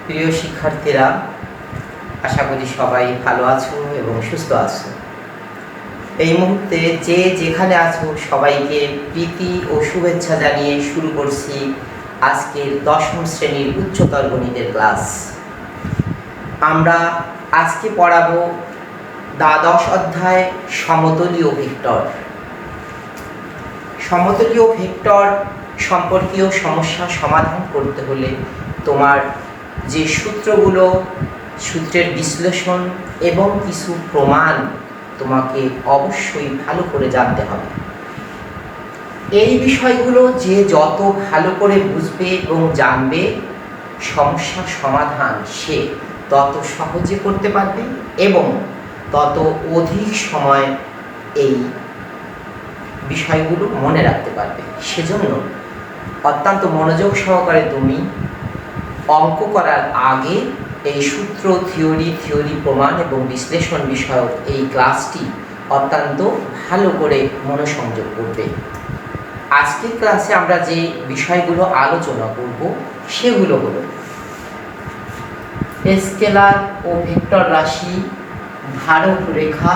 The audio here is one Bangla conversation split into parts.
প্রিয় শিক্ষার্থীরা, আশা করি সবাই ভালো আছো এবং সুস্থ আছো। এই মুহূর্তে যে যেখানে আছো সবাইকে প্রীতি ও শুভেচ্ছা জানিয়ে শুরু করছি আজকের দশম শ্রেণীর উচ্চতর গণিতের ক্লাস। আমরা আজকে পড়াবো দ্বাদশ অধ্যায় সমতলীয় ভেক্টর। সমতলীয় ভেক্টর সম্পর্কীয় সমস্যা সমাধান করতে হলে তোমার যে সূত্রগুলো, সূত্রের বিশ্লেষণ এবং কিছু প্রমাণ তোমাকে অবশ্যই ভালো করে জানতে হবে। এই বিষয়গুলো যে যত ভালো করে বুঝবে এবং জানবে, সমস্যার সমাধান সে তত সহজে করতে পারবে এবং তত অধিক সময় এই বিষয়গুলো মনে রাখতে পারবে। সেজন্য অত্যন্ত মনোযোগ সহকারে তুমি অঙ্ক করার আগে এই সূত্র, থিওরি প্রমাণ এবং বিশ্লেষণ বিষয়ক এই ক্লাসটি অত্যন্ত ভালো করে মনোসংযোগ করবে। আজকের ক্লাসে আমরা যে বিষয়গুলো আলোচনা করব সেগুলো হলো স্কেলার ও ভেক্টর রাশি, ধারক রেখা,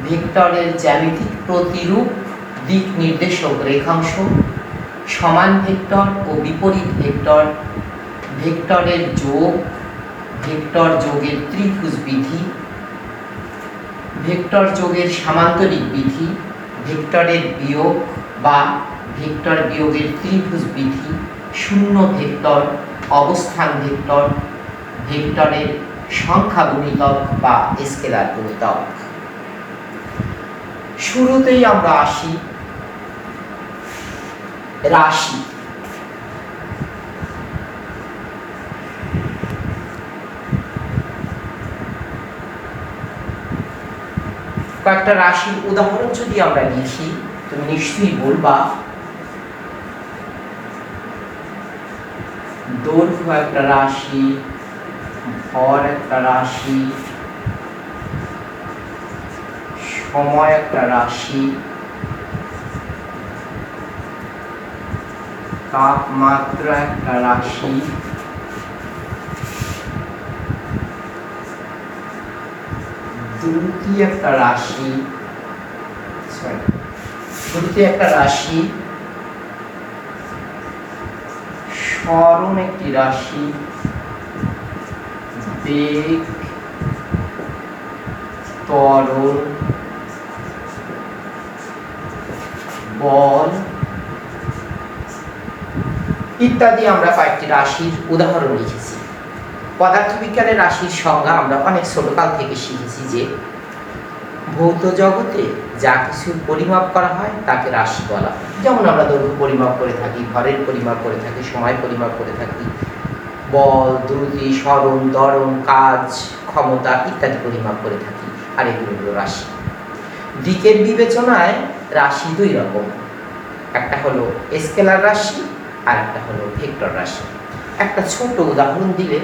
ভেক্টরের জ্যামিতিক প্রতিরূপ, দিক নির্দেশক রেখাংশ, সমান ভেক্টর ও বিপরীত ভেক্টর, ভেক্টরের যোগ, ভেক্টর যোগের ত্রিভুজ বিধি, ভেক্টর যোগের সামান্তরিক বিধি, ভেক্টরের বিয়োগ বা ভেক্টর বিয়োগের ত্রিভুজ বিধি, শূন্য ভেক্টর, অবস্থান ভেক্টর, ভেক্টরের সংখ্যা গুণিতক বা স্কেলার গুণিতক। শুরুতেই আমরা আসি রাশি। কয়েকটা রাশির উদাহরণ যদি আমরা লিখি, তুমি নিশ্চয়ই বলবা দৈর্ঘ্য একটা রাশি, ভর একটা রাশি, সময় একটা রাশি, তাপমাত্রা একটা রাশি, দ্রুতি একটা রাশি, সরণ একটি রাশি, বেগ, ত্বরণ, বল ইত্যাদি আমরা কয়েকটি রাশির উদাহরণ লিখেছি। পদার্থবিজ্ঞানের রাশির সংজ্ঞা আমরা অনেক ছোটকাল থেকে শিখেছি যে ভৌত জগতে যা কিছু পরিমাপ করা হয় তাকে রাশি বলা হয়। যেমন আমরা দৈর্ঘ্য পরিমাপ করে থাকি, ভরের পরিমাপ করে থাকি, সময় পরিমাপ করে থাকি, বল, দ্রুতি, সরণ, ত্বরণ, কাজ, ক্ষমতা ইত্যাদি পরিমাপ করে থাকি। আর এগুলো হলো রাশি। দিকের বিবেচনায় রাশি দুই রকম, একটা হলো স্কেলার রাশি আর একটা হলো ভেক্টর রাশি। একটা ছোট উদাহরণ দিলে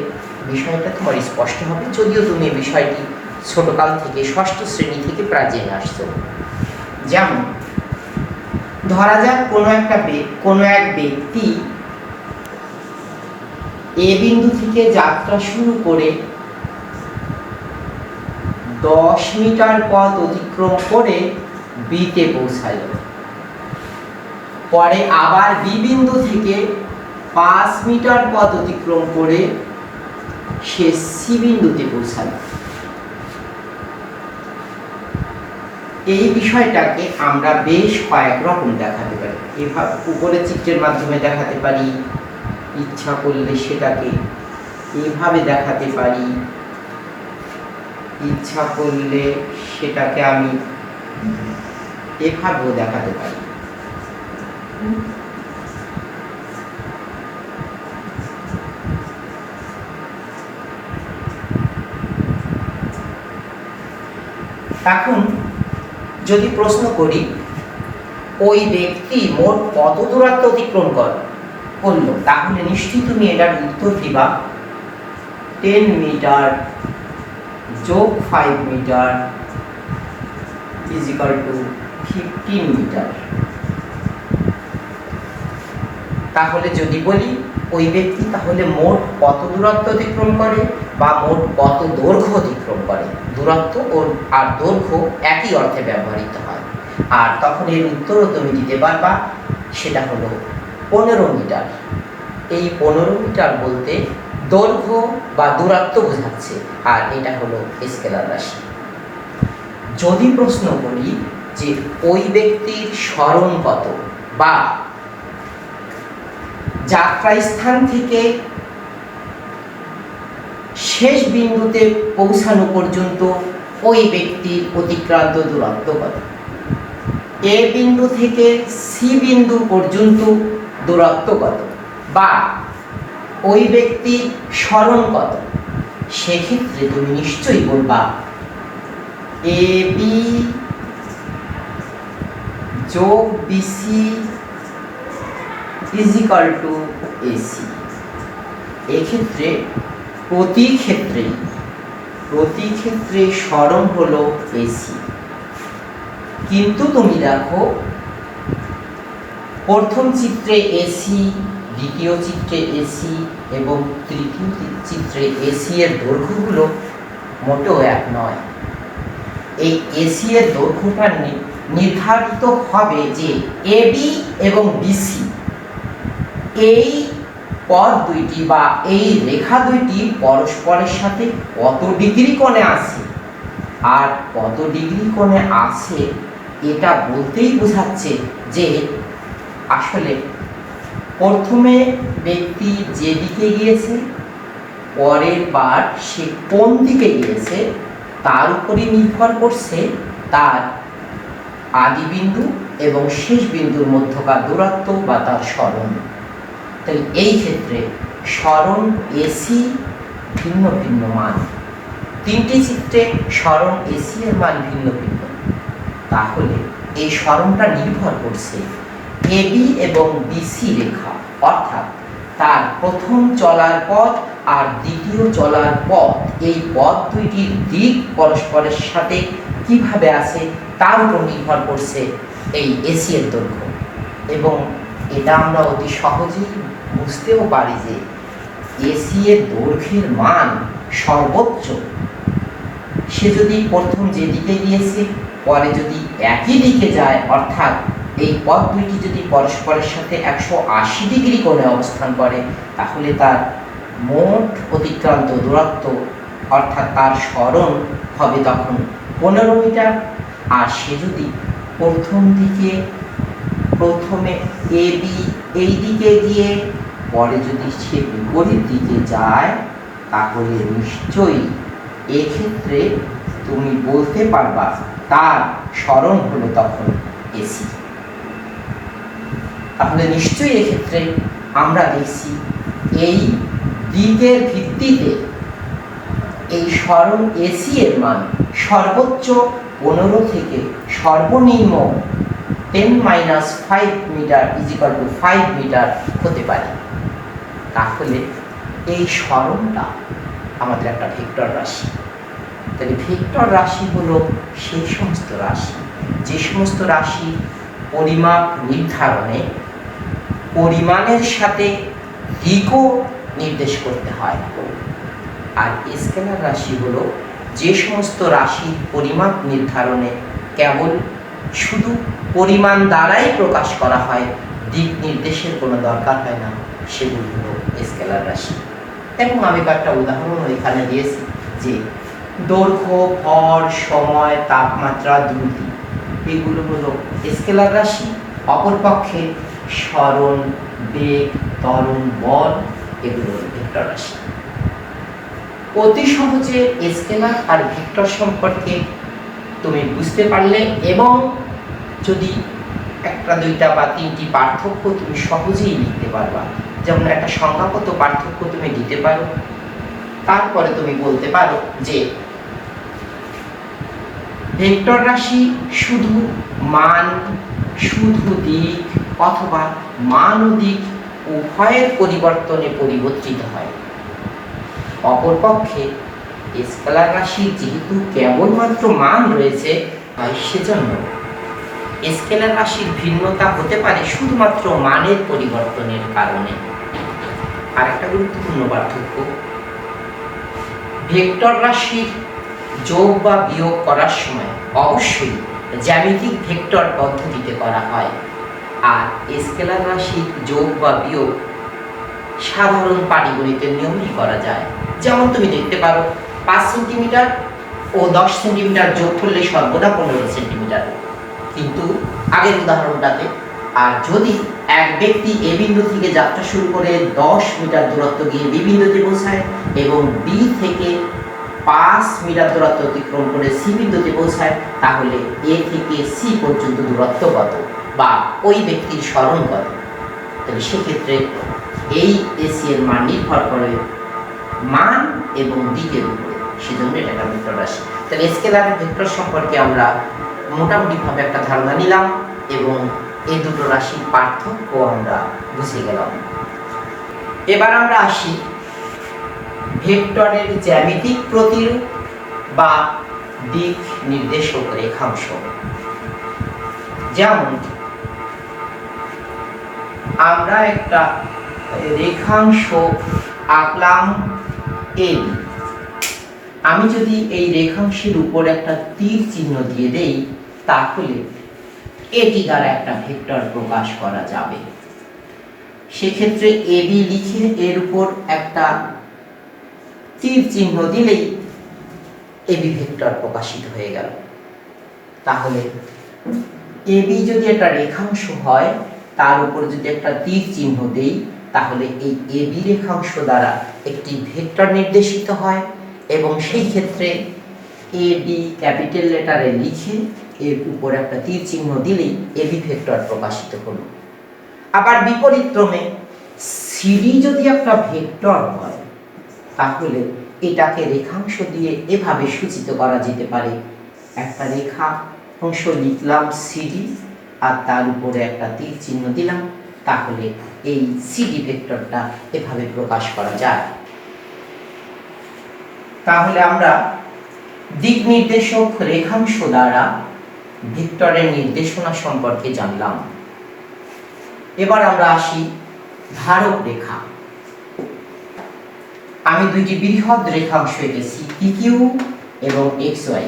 বিষয়টা তোমার স্পষ্ট হবে, যদিও তুমি এই বিষয়টি ছোটকাল থেকে ষষ্ঠ শ্রেণী থেকে প্রায় জেনে আসছো। যেমন ধরা যাক কোনো এক ব্যক্তি এ বিন্দু থেকে যাত্রা শুরু করে 10 মিটার পথ অতিক্রম করে বিতে পৌঁছালো, পরে আবার বি বিন্দু থেকে 5 মিটার পথ অতিক্রম করে সে সি বিন্দুতে পৌঁছালো। এই বিষয়টাকে আমরা বেশ কয়েক রকম দেখাতে পারি। এভাবে উপরে চিত্রের মাধ্যমে দেখাতে পারি, ইচ্ছা করলে সেটাকে এভাবে দেখাতে পারি, ইচ্ছা করলে সেটাকে আমি এভাবেও দেখাতে পারি। এখন যদি প্রশ্ন করি ওই ব্যক্তি মোট কত দূরত্ব অতিক্রম করলো, তাহলে নিশ্চয়ই তুমি এটার উত্তর দিবা 10 মিটার যোগ 5 মিটার = 15 মিটার। তাহলে যদি বলি ওই ব্যক্তি তাহলে মোট কত দূরত্ব অতিক্রম করে বা মোট কত দৈর্ঘ্য অতিক্রম করে। দূরত্ব আর দৈর্ঘ্য একই অর্থে ব্যবহৃত হয়, আর তখন এর উত্তরও তুমি দিতে পারবা, সেটা হলো 15 মিটার। এই 15 মিটার বলতে দৈর্ঘ্য বা দূরত্ব বোঝাচ্ছে, আর এটা হলো স্কেলার রাশি। যদি প্রশ্ন করি যে ওই ব্যক্তির স্মরণ কত বা যাত্রাস্থান থেকে শেষ বিন্দুতে পৌঁছানো পর্যন্ত ওই ব্যক্তির অতিক্রান্ত দূরত্ব কত, এ বিন্দু থেকে সি বিন্দু পর্যন্ত দূরত্ব কত, বা ওই ব্যক্তির স্মরণ কত, সেক্ষেত্রে তুমি নিশ্চয়ই বলবা এ বি যোগ BC is equal to AC. এক্ষেত্রে প্রতি ক্ষেত্রে স্মরণ হলো এসি, কিন্তু তুমি দেখো প্রথম চিত্রে এসি, দ্বিতীয় চিত্রে এসি এবং তৃতীয় চিত্রে এসি এর দৈর্ঘ্যগুলো মোটেও এক নয়। এই এসি এর দৈর্ঘ্যটা নির্ধারিত হবে যে এবি এবং বিসি এই পথ দুইটি বা এই রেখা দুইটি পরস্পরের সাথে কত ডিগ্রি কোণে আছে, আর কত ডিগ্রি কোণে আছে এটা বলতেই বোঝাচ্ছে যে আসলে প্রথমে ব্যক্তি যেদিকে গিয়েছে, পরের বার সে কোন দিকে গিয়েছে তার উপরই নির্ভর করছে তার আদি বিন্দু এবং শেষ বিন্দুর মধ্যকার দূরত্ব বা তার স্মরণ। তাই এই ক্ষেত্রে স্মরণ এসি ভিন্ন ভিন্ন মান, তিনটি চিত্রে স্মরণ এসি এর মান ভিন্ন ভিন্ন। তাহলে এই স্মরণটা নির্ভর করছে এবি এবং বিসি রেখা, অর্থাৎ তার প্রথম চলার পথ আর দ্বিতীয় চলার পথ, এই পথ দুইটির দিক পরস্পরের সাথে কিভাবে আছে তার উপর নির্ভর করছে এই এসি এর দৈর্ঘ্য। এবং এটা আমরা অতি সহজেই বুঝতেও পারি যে এসি এর দৈর্ঘ্যের মান সর্বোচ্চ, সে যদি প্রথম যেদিকে গিয়েছে পরে যদি একই দিকে যায়, অর্থাৎ এই পথ দুইটি যদি পরস্পরের সাথে 180 ডিগ্রি কোণে অবস্থান করে, তাহলে তার মোট অতিক্রান্ত দূরত্ব অর্থাৎ তার স্মরণ হবে তখন 15 মিটার। আর সে যদি প্রথমে এবি এই দিকে গিয়ে পরে যদি সে বিপরীত দিকে যায়, তাহলে নিশ্চয়ই এক্ষেত্রে তুমি বলতে পারবা তার স্মরণ হলো তখন এসি। তাহলে নিশ্চয়ই এক্ষেত্রে আমরা দেখছি এই দিকের ভিত্তিতে এই স্মরণ এসি এর মান সর্বোচ্চ 15 থেকে সর্বনিম্ন 10-5 মিটার ইজ ইকুয়াল টু 5 মিটার হতে পারে। তাহলে এই স্মরণটা আমাদের একটা ভেক্টর রাশি। তাহলে ভেক্টর রাশি হলো সেই সমস্ত রাশি যে সমস্ত রাশি পরিমাপ নির্ধারণে পরিমাণের সাথে দিকও নির্দেশ করতে হয়। আর স্কেলার রাশি হলো যে সমস্ত রাশির পরিমাপ নির্ধারণে কেবল শুধু পরিমাণ দ্বারাই প্রকাশ করা হয়, দিক নির্দেশের কোনো দরকার হয় না, সেগুলো হলো স্কেলার রাশি। এবং আমি কয়েকটা উদাহরণ এখানে দিয়েছি যে দৈর্ঘ্য, ভর, সময়, তাপমাত্রা, দ্রুতি এগুলো হলো স্কেলার রাশি। অপরপক্ষে স্মরণ, বেগ, ত্বরণ, বল এগুলো হলো ভেক্টর রাশি। অতি সহজে স্কেলার আর ভেক্টর সম্পর্কে তুমি বুঝতে পারলে এবং যদি একটা, দুইটা বা তিনটি পার্থক্য তুমি সহজেই লিখতে পারবা, যেমন একটা সংখ্যাগত পার্থক্য তুমি দিতে পারো, তারপরে তুমি বলতে পারো যে ভেক্টর রাশি শুধু মান, শুধু দিক অথবা মান ও দিক উভয়ের পরিবর্তনে পরিবর্তিত হয়। অপরপক্ষে স্কেলার রাশি যেহেতু কেবলমাত্র মান রয়েছে, সেজন্য স্কেলার রাশির ভিন্নতা হতে পারে শুধুমাত্র মানের পরিবর্তনের কারণে। আরেকটা গুরুত্বপূর্ণ পার্থক্য, ভেক্টর রাশির যোগ বা বিয়োগ করার সময় অবশ্যই জ্যামিতিক ভেক্টর পদ্ধতিতে করা হয়, আর স্কেলার রাশির যোগ বা বিয়োগ সাধারণ পাটিগণিতের নিয়মেই করা যায়। যেমন তুমি দেখতে পারো 5 সেন্টিমিটার ও 10 সেন্টিমিটার যোগ করলে সর্বদা 15 সেন্টিমিটার, কিন্তু আগের উদাহরণটাতে। আর যদি এক ব্যক্তি এ বিন্দু থেকে যাত্রা শুরু করে 10 মিটার দূরত্ব গিয়ে বি বিন্দুতে পৌঁছায় এবং বি থেকে 5 মিটার দূরত্ব অতিক্রম করে সি বিন্দুতে পৌঁছায়, তাহলে এ থেকে সি পর্যন্ত দূরত্ব কত বা ওই ব্যক্তির সরণ কত? তাহলে সেক্ষেত্রে এই এসি এর মান নির্ভর করে মান এবং দিকের উপরে, সেজন্য এটা একটা ভেক্টর রাশি। তাহলে স্কেলার ভেক্টর সম্পর্কে আমরা মোটামুটিভাবে একটা ধারণা নিলাম এবং এই দুটো রাশির পার্থক্য আমরা বুঝে গেলাম। এবার আমরা আসি ভেক্টরের জ্যামিতিক প্রতিরূপ বা দিক নির্দেশক রেখাংশ। যেমন আমরা একটা রেখাংশ আঁকলাম AB, আমি যদি এই রেখাংশের উপর একটা তীর চিহ্ন দিয়ে দেই, তাহলে এটি দ্বারা একটা ভেক্টর প্রকাশ করা যাবে। সেক্ষেত্রে AB লিখে এর উপর একটা তীর চিহ্ন দিলেই AB ভেক্টর প্রকাশিত হয়ে গেল। তাহলে AB যদি একটা রেখাংশ হয়, তার উপর যদি একটা তীর চিহ্ন দেই, তাহলে এই AB রেখাংশ দ্বারা একটি ভেক্টর নির্দেশিত হয় এবং সেই ক্ষেত্রে AB ক্যাপিটাল লেটারে লিখে এর উপর একটা তীর চিহ্ন দিলেই AB ভেক্টর প্রকাশিত হলো। আবার বিপরীত ক্রমে CD যদি একটা ভেক্টর হয়, তাহলে এটাকে রেখাংশ দিয়ে এভাবে সূচিত করা যেতে পারে, একটা রেখা অংশ লিখলাম CD আর তার উপরে একটা তীর চিহ্ন দিলাম, তাহলে এই CD ভেক্টরটা এভাবে প্রকাশ করা যায়। তাহলে আমরা দিক নির্দেশক রেখাংশ দ্বারা ভেক্টরের নির্দেশনা সম্পর্কে জানলাম। এবার আমরা আসি ধারক রেখা। আমি দুইটি বৃহৎ রেখাংশ এঁকেছি, PQ এবং XY।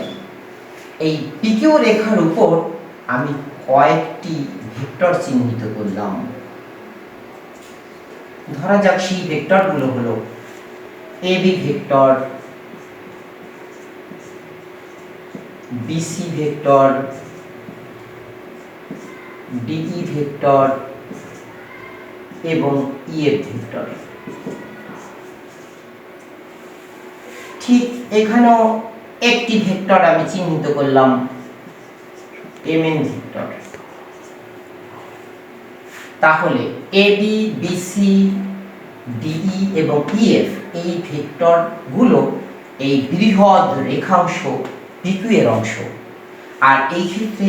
এই PQ রেখার উপর আমি কয়েকটি ভেক্টর চিহ্নিত করলাম। ধরা যাক সেই ভেক্টরগুলো হলো AB vector, BC vector, DE vector এবং EF ভেক্টর। ঠিক এখানেও একটি ভেক্টর আমি চিহ্নিত করলাম MN ভেক্টর। তাহলে AB, BC, DE এবং EF এই ভেক্টরগুলো এই বৃহৎ রেখাংশ PQ এর অংশ, আর এই ক্ষেত্রে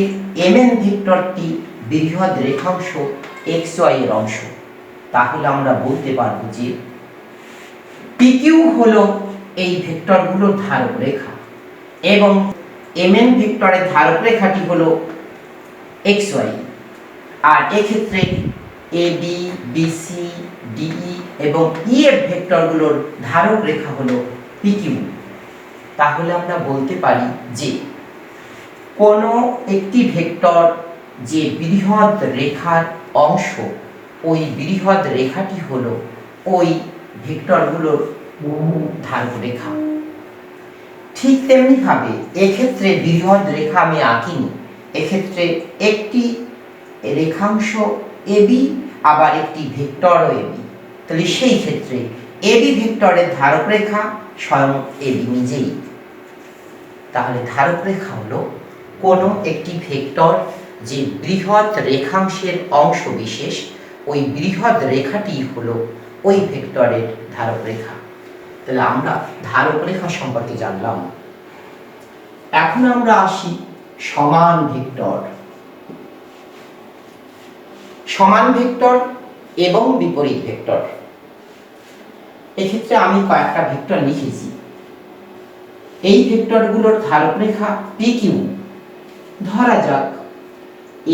MN ভেক্টরটি বৃহৎ রেখাংশ XY এর অংশ। তাহলে আমরা বলতে পারবো যে PQ হলো এই ভেক্টরগুলোর ধারক রেখা এবং MN ভেক্টরের ধারক রেখাটি হলো XY, আর এক্ষেত্রে AB, BC, DE এবং EF ভেক্টরগুলোর ধারক রেখা হলো PQ। তাহলে আমরা বলতে পারি যে কোনো একটি ভেক্টর যে বৃহৎ রেখার অংশ, ওই বৃহৎ রেখাটি হলো ওই ভেক্টরগুলোর ধারক রেখা। ঠিক তেমনি ভাবে এক্ষেত্রে বৃহৎ রেখা আমি আঁকিনি, এক্ষেত্রে একটি রেখাংশ AB আবার একটি ভেক্টরও AB। তাহলে সেই ক্ষেত্রে AB ভেক্টরের ধারক রেখা স্বয়ং AB নিজেই। তাহলে ধারক রেখা হলো কোনো একটি ভেক্টর যে বৃহৎ রেখাংশের অংশ বিশেষ, ওই বৃহৎ রেখাটি হলো ওই ভেক্টরের ধারক রেখা। তাহলে আমরা ধারক রেখা সম্পর্কে জানলাম। এখন আমরা আসি সমান ভেক্টর। সমান ভেক্টর এবং বিপরীত ভেক্টর। এক্ষেত্রে আমি কয়েকটা ভেক্টর লিখেছি। এই ভেক্টরগুলোর ধারক রেখা PQ। ধরা যাক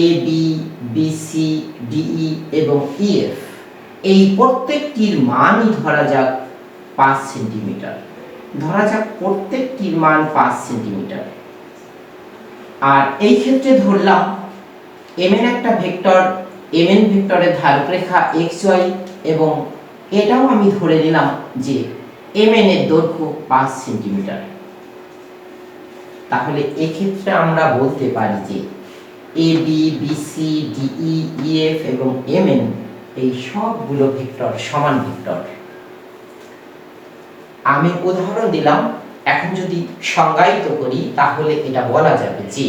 AB, BC, DE এবং EF এই প্রত্যেকটির মানই ধরা যাক 5 সেন্টিমিটার। ধরা যাক প্রত্যেকটির মান 5 সেন্টিমিটার। আর এই ক্ষেত্রে ধরলাম mn একটা ভেক্টর, mn ভেক্টরের ধারক রেখা xy, এবং এটাও আমি ধরে নিলাম যে mn এর দৈর্ঘ্য 5 সেন্টিমিটার। তাহলে এক্ষেত্রে আমরা বলতে পারি যে AB, BC, DE, EF এবং MN এই সবগুলো ভেক্টর সমান ভেক্টর। আমি উদাহরণ দিলাম। এখন যদি সংজ্ঞায়িত করি তাহলে এটা বলা যাবে যে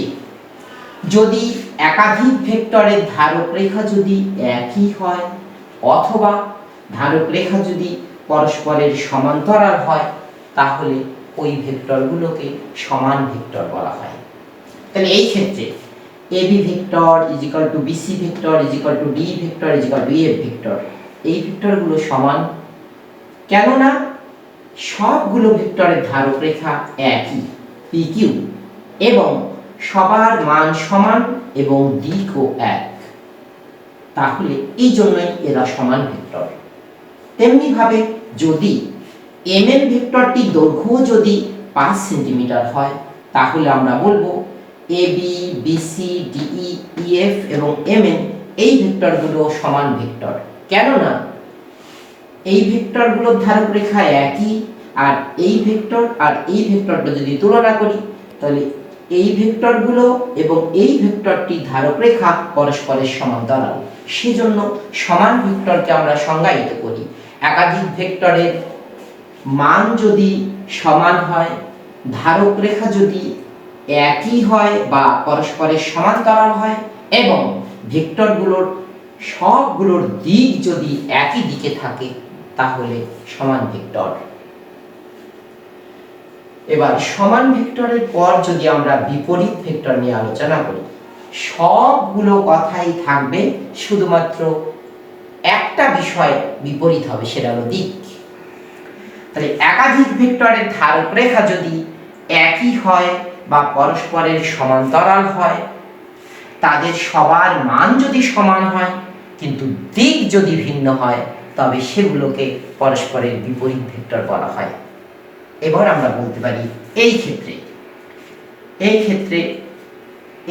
যদি একাধিক ভেক্টরের ধারক রেখা যদি একই হয় অথবা ধারক রেখা যদি পরস্পরের সমান্তরাল হয় তাহলে ওই ভেক্টরগুলোকে সমান ভেক্টর বলা হয়। তাহলে এই ক্ষেত্রে AB vector BC vector DE vector EF vector, এই ভেক্টরগুলো সমান। কেননা সবগুলো ভেক্টরের ধারক রেখা একই PQ এবং সবার মান সমান এবং দিকও এক, তাহলে এই জন্যই এরা সমান ভেক্টর। তেমনি ভাবে যদি mn ভেক্টরটির দৈর্ঘ্য যদি 5 সেন্টিমিটার হয় তাহলে আমরা বলবো AB, BC, DE, EF এবং MN এই ভেক্টরগুলো সমান ভেক্টর। কেননা এই ভেক্টরগুলোর ধারক রেখা একই, আর এই ভেক্টর আর এই ভেক্টরটা যদি তুলনা করি তাহলে এই ভেক্টরগুলো এবং এই ভেক্টরটি ধারক রেখা পরস্পরের সমান্তরাল, সেজন্য সমান ভেক্টরকে আমরা সংজ্ঞায়িত করি একাধিক ভেক্টরের মান যদি সমান হয়, ধারক রেখা যদি একই হয় বা পরস্পরের সমান্তরাল হয় এবং ভেক্টরগুলোর সবগুলোর দিক যদি একই দিকে থাকে তাহলে সমান ভেক্টর। এবার সমান ভেক্টরের পর যদি আমরা বিপরীত ভেক্টর নিয়ে আলোচনা করি, সবগুলো কথাই থাকবে, শুধুমাত্র একটা বিষয় বিপরীত হবে, সেটা হলো দিক। তাহলে একাধিক ভেক্টরের ধারক রেখা যদি একই হয় বা পরস্পরের সমান্তরাল হয়, তাদের সবার মান যদি সমান হয় কিন্তু দিক যদি ভিন্ন হয় তবে সেগুলোকে পরস্পরের বিপরীত ভেক্টর বলা হয়। এবার আমরা বলতে পারি এই ক্ষেত্রে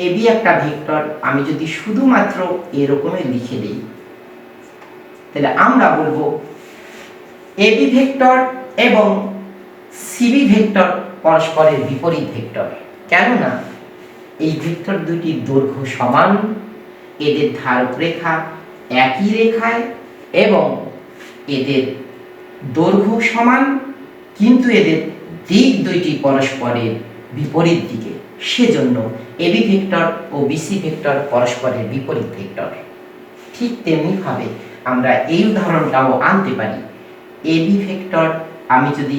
AB একটা ভেক্টর, আমি যদি শুধুমাত্র এরকমই লিখে দিই তাহলে আমরা বলবো AB ভেক্টর এবং CB ভেক্টর পরস্পরের বিপরীত ভেক্টর। কেননা এই ভেক্টর দুটির দৈর্ঘ্য সমান, এদের ধারক রেখা একই রেখায় এবং এদের দৈর্ঘ্য সমান, কিন্তু এদের দিক দুইটি পরস্পরের বিপরীত দিকে, সেজন্য AB ভেক্টর ও BC ভেক্টর পরস্পরের বিপরীত ভেক্টর। ঠিক তেমনি ভাবে আমরা এই উদাহরণটাও আনতে পারি। AB ভেক্টর আমি যদি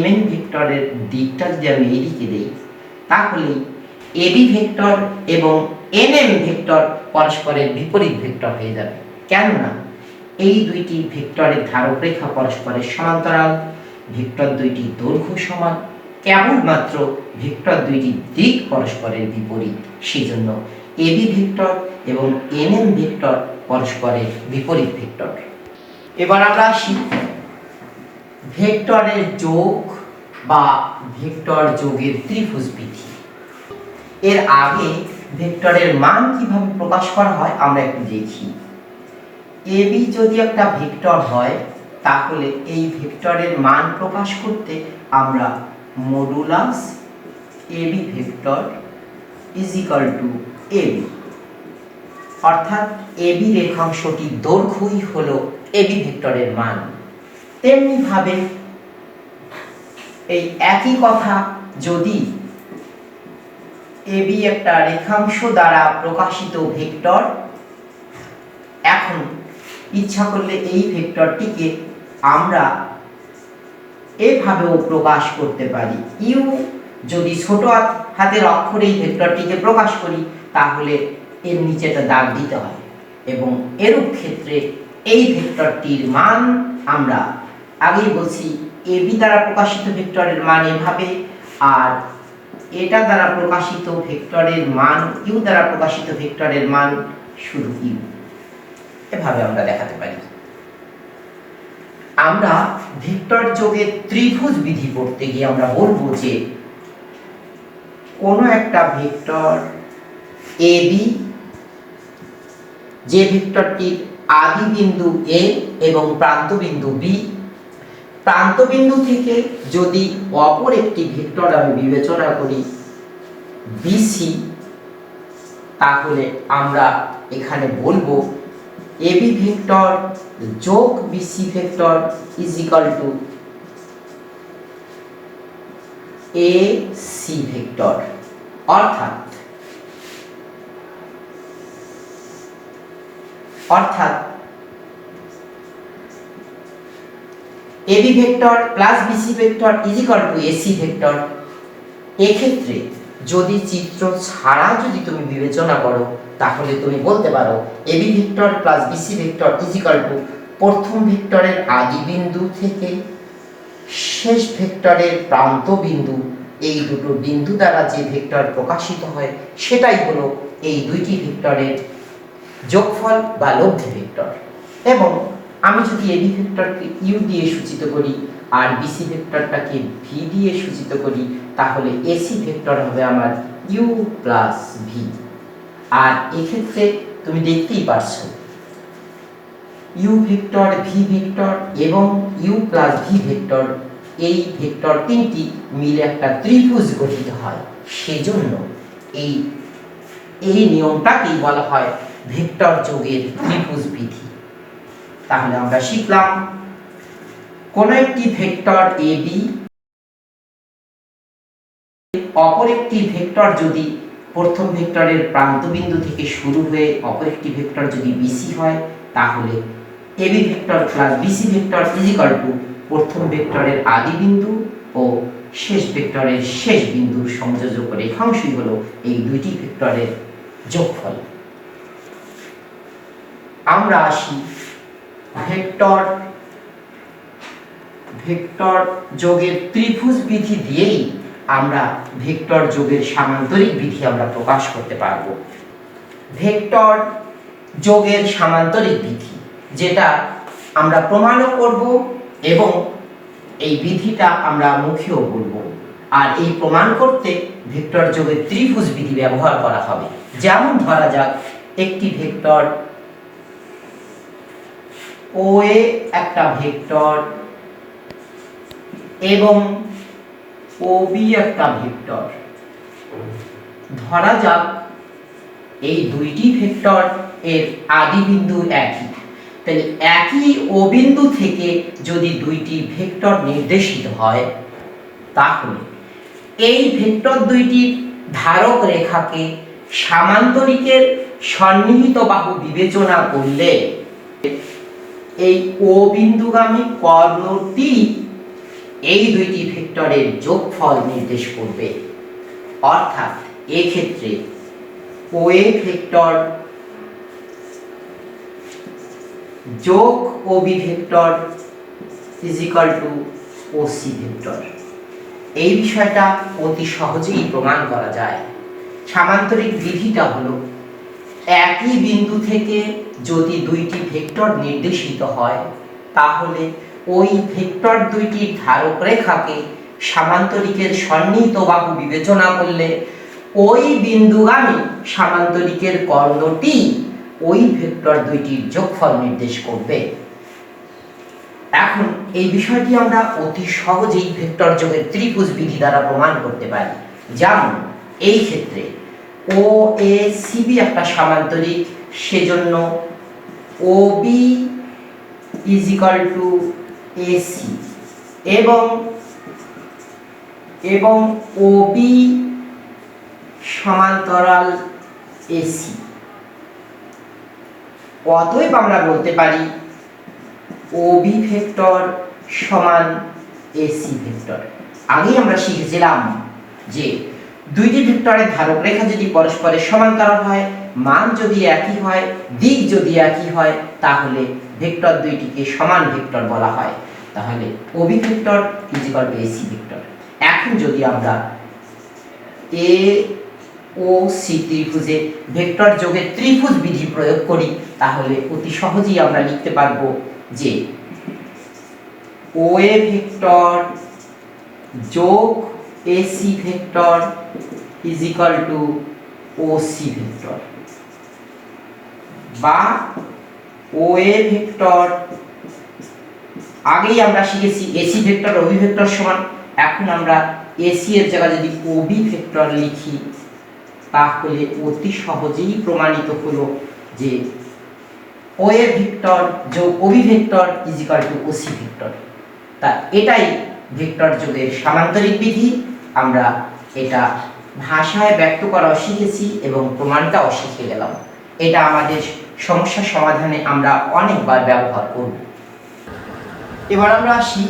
MN ভেক্টরের দিকটা যদি আমি এদিকে দেই তাহলে AB ভেক্টর এবং NM ভেক্টর পরস্পরের বিপরীত ভেক্টর হয়ে যাবে। কেননা এই দুইটি ভেক্টরের ধারক রেখা পরস্পরের সমান্তরাল, ভেক্টর দুইটি দৈর্ঘ্য সমান, কেবলমাত্র ভেক্টর দুইটি দিক পরস্পরের বিপরীত, সেজন্য AB ভেক্টর এবং NM ভেক্টর পরস্পরের বিপরীত ভেক্টর। এবার আমরা আসি ভেক্টরের যোগ বা ভেক্টর যোগের ত্রিভুজ বিধি। এর আগে ভেক্টরের মান কিভাবে প্রকাশ করা হয় আমরা একটু দেখি। AB যদি একটা ভেক্টর হয় তাহলে এই ভেক্টরের মান প্রকাশ করতে আমরা modulus AB vector is equal two AB, অর্থাৎ AB রেখাংশটির দৈর্ঘ্যই হলো AB ভেক্টরের মান। তেমনি ভাবে এই একই কথা যদি AB একটা রেখাংশ দ্বারা প্রকাশিত ভেক্টর, এখন ইচ্ছা করলে এই ভেক্টরটিকে আমরা এভাবেও প্রকাশ করতে পারি। ইউ যদি ছোট হাতের অক্ষরে এই ভেক্টরটিকে প্রকাশ করি তাহলে এর নিচে একটা দাগ দিতে হয়, এবং এরূপ ক্ষেত্রে এই ভেক্টরটির মান আমরা আগেই বলছি AB দ্বারা প্রকাশিত ভেক্টরের মান এভাবে, আর এটা দ্বারা প্রকাশিত ভেক্টরের মান ইউ দ্বারা প্রকাশিত ভেক্টরের মান শুধু ইউ, এভাবে আমরা দেখাতে পারি। আমরা ভেক্টর যোগের ত্রিভুজ বিধি পড়তে গিয়ে আমরা বলবো যে কোনো একটা ভেক্টর এবি, যে ভেক্টরটির আদি বিন্দু এ এবং প্রান্ত বিন্দু বি, প্রান্ত বিন্দু থেকে যদি অপর একটি ভেক্টর আমি বিবেচনা করি বিসি, তাহলে আমরা এখানে বলবো এবি ভেক্টর যোগ BC vector is equal to A C vector. অর্থাৎ AB vector plus BC vector is equal to AC vector. এক্ষেত্রে যদি চিত্র ছাড়া যদি তুমি বিবেচনা করো তাহলে তুমি বলতে পারো AB vector plus BC vector is equal to প্রথম ভেক্টরের আদি বিন্দু থেকে শেষ ভেক্টরের প্রান্ত বিন্দু, এই দুটো বিন্দু দ্বারা যে ভেক্টর প্রকাশিত হয় সেটাই হলো এই দুইটি ভেক্টরের যোগফল বা লব্ধি ভেক্টর। এবং আমি যদি এবি ভেক্টরকে ইউ দিয়ে সূচিত করি আর বিসি ভেক্টরটাকে ভি দিয়ে সূচিত করি, তাহলে এসি ভেক্টর হবে আমার ইউ প্লাস ভি। আর এক্ষেত্রে তুমি দেখতেই পারছো ইউ ভেক্টর, ভি ভেক্টর এবং ইউ প্লাস ভি ভেক্টর, এই ভেক্টর তিনটি মিলে একটা ত্রিভুজ গঠিত হয়। সেজন্য এই নিয়মটাকেই বলা হয় ভেক্টর যোগের ত্রিভুজ বিধি। তাহলে আমরা শিখলাম কোন একটি ভেক্টর এবি অপর একটি ভেক্টর যদি প্রথম ভেক্টরের প্রান্ত বিন্দু থেকে শুরু হয়ে অপর একটি ভেক্টর যদি বিসি হয়, তাহলে AB vector plus BC vector is equal to প্রথম ভেক্টরের আদি বিন্দু ও শেষ ভেক্টরের শেষ বিন্দুর সংযোজক রেখাংশই হলো এই দুইটি ভেক্টরের যোগফল। আমরা আসি ভেক্টর যোগের ত্রিভুজ বিধি দিয়েই আমরা ভেক্টর যোগের সামান্তরিক বিধি আমরা প্রকাশ করতে পারবো। ভেক্টর যোগের সামান্তরিক বিধি যেটা আমরা প্রমাণও করব এবং এই বিধিটা আমরা মুখেও বলবো। আর এই প্রমাণ করতে ভেক্টর যোগের ত্রিভুজ বিধি ব্যবহার করা হবে। যেমন ধরা যাক একটি ভেক্টর ও এ একটা ভেক্টর এবং ও বি একটা ভেক্টর। ধরা যাক এই দুইটি ভেক্টর এর আদি বিন্দু একই, তাহলে একই ও বিন্দু থেকে যদি দুইটি ভেক্টর নির্দেশিত হয়, তাহলে এই ভেক্টর দুইটির ধারক রেখাকে সামান্তরিকের সন্নিহিত বাহু বিবেচনা করলে এই ও বিন্দুগামী কর্ণটি এই দুইটি ভেক্টরের যোগফল নির্দেশ করবে। অর্থাৎ এক্ষেত্রে ও এ ভেক্টর যোগ O B vector is equal to O C vector. এই বিষয়টা অতি সহজেই প্রমাণ করা যায়। সামান্তরিক বিধিটা হলো একই বিন্দু থেকে যদি দুইটি ভেক্টর নির্দেশিত হয়, তাহলে ওই ভেক্টর দুইটির ধারক রেখাকে সামান্তরিকের সন্নিহিত বাহু বিবেচনা করলে ওই বিন্দুগামী সামান্তরিকের কর্ণটি ওই ভেক্টর দুইটির যোগফল নির্দেশ করবে। এখন এই বিষয়টি আমরা অতি সহজেই ভেক্টর যোগের ত্রিভুজ বিধি দ্বারা প্রমাণ করতে পারি। যেমন এই ক্ষেত্রে ও এ সি বি একটা সামান্তরিক, সেজন্য O B is equal to AC এবং ও বি সমান্তরাল এসি। অতএব আমরা বলতে পারি ও বি ভেক্টর সমান এসি ভেক্টর। আগেই আমরা শিখেছিলাম যে দুইটি ভেক্টরের ধারক রেখা যদি পরস্পরের সমান্তরাল হয়, মান যদি একই হয়, দিক যদি একই হয়, তাহলে ভেক্টর দুইটিকে সমান ভেক্টর বলা হয়। তাহলে O B vector is equal to AC vector. এখন যদি আমরা এ ও সি ত্রিভুজে ভেক্টর যোগের ত্রিভুজ বিধি প্রয়োগ করি, তাহলে অতি সহজেই আমরা লিখতে পারবো যে ওএ ভেক্টর যোগ AC vector is equal to OC vector, বা ওএ ভেক্টর, আগেই আমরা শিখেছি এসি ভেক্টর ওবি ভেক্টর সমান, এখন আমরা এসি এর জায়গায় যদি ওবি ভেক্টর লিখি তাহলে অতি সহজেই প্রমাণিত হলো যে ওএ ভেক্টর যোগ OB vector is equal to OC vector. তা এটাই ভেক্টর যোগের সামান্তরিক বিধি। আমরা এটা ভাষায় ব্যক্ত করাও শিখেছি এবং প্রমাণটাও শিখে গেলাম। এটা আমাদের সমস্যা সমাধানে আমরা অনেকবার ব্যবহার করব। এবার আমরা আসি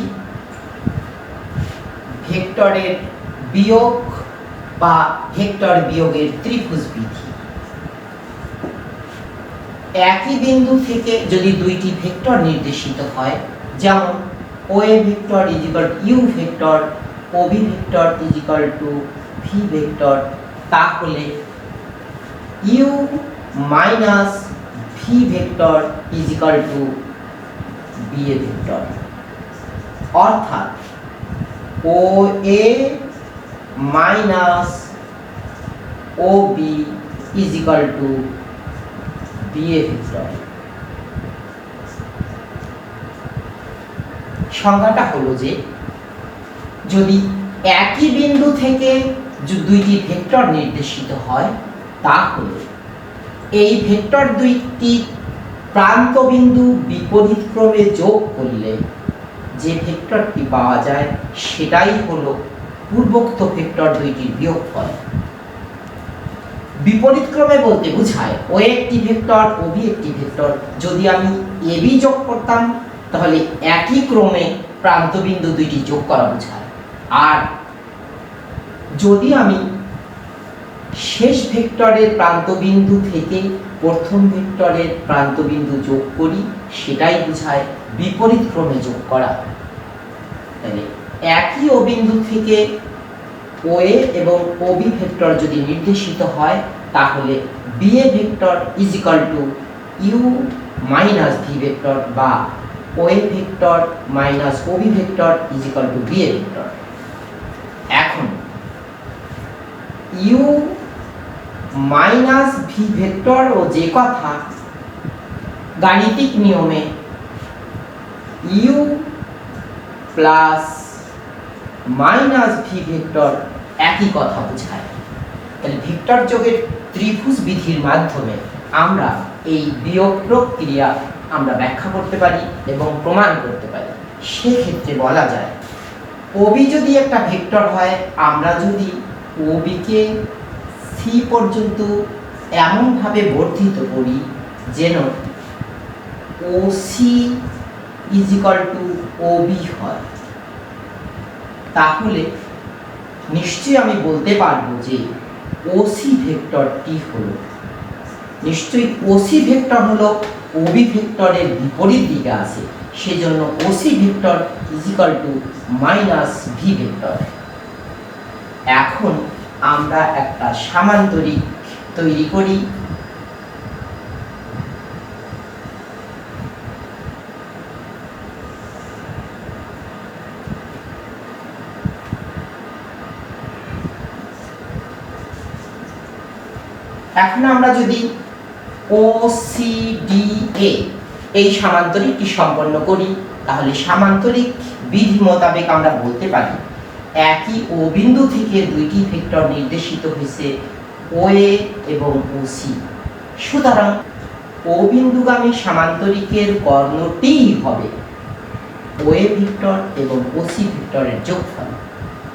ভেক্টরের বিয়োগ বা ভেক্টর বিয়োগের ত্রিভুজ বিধি। একই বিন্দু থেকে যদি দুইটি ভেক্টর নির্দেশিত হয়, যেমন OA vector is equal to U vector, OB vector is equal to V vector, তাহলে U minus V vector is equal to B A vector. অর্থাৎ O A minus O B is equal to B A vector. সংজ্ঞাটা হলো যে যদি একই বিন্দু থেকে দুইটি ভেক্টর নির্দেশিত হয়, তাহলে এই ভেক্টর দুইটি প্রান্ত বিন্দু বিপরীত ক্রমে যোগ করলে যে ভেক্টরটি পাওয়া যায় সেটাই হলো পূর্বোক্ত ভেক্টর দুইটির বিয়োগফল। বিপরীত ক্রমে বলতে বোঝায় ও একটি ভেক্টর ও বি একটি ভেক্টর, যদি আমি এ বি যোগ করতাম তাহলে একই ক্রমে প্রান্ত বিন্দু দুইটি যোগ করা বোঝায়। আর যদি আমি শেষ ভেক্টরের প্রান্ত বিন্দু থেকে প্রথম ভেক্টরের প্রান্ত বিন্দু যোগ করি সেটাই বোঝায় বিপরীত ক্রমে যোগ করা। তাহলে একই ও বিন্দু থেকে ওএ এবং ওবি ভেক্টর যদি নির্দেশিত হয়, তাহলে BA vector is equal to U minus V vector, বা OA vector minus OB vector is equal to BA vector. এখন ইউ মাইনাস ভি ভেক্টর ও যে কথা গাণিতিক নিয়মে U plus minus V vector একই কথা বোঝায়। তাহলে ভেক্টর যোগের ত্রিভুজ বিধির মাধ্যমে আমরা এই বিয়োগ প্রক্রিয়া আমরা ব্যাখ্যা করতে পারি এবং প্রমাণ করতে পারি। সেক্ষেত্রে বলা যায় ওবি যদি একটা ভেক্টর হয়, আমরা যদি ওবিকে সি পর্যন্ত এমনভাবে বর্ধিত করি যেন O C is equal to OB হয়, তাহলে নিশ্চয়ই আমি বলতে পারবো যে ওসি ভেক্টরটি হলো, নিশ্চয়ই ওসি ভেক্টর হলো ওবি ভেক্টরের বিপরীত দিকে আছে, সেজন্য OC vector is equal to minus V vector. এখন আমরা একটা সামান্তরিক তৈরি করি। এখন আমরা যদি OCDA এই সামান্তরিকটি সম্পন্ন করি, তাহলে সামান্তরিক বিধি মোতাবেক আমরা বলতে পারি একই ও বিন্দু থেকে দুইটি ভেক্টর নির্দেশিত হয়েছে OA এবং OC। সুতরাং ও বিন্দুগামী সামান্তরিকের কর্ণটিই হবে OA ভেক্টর এবং OC ভেক্টরের যোগফল।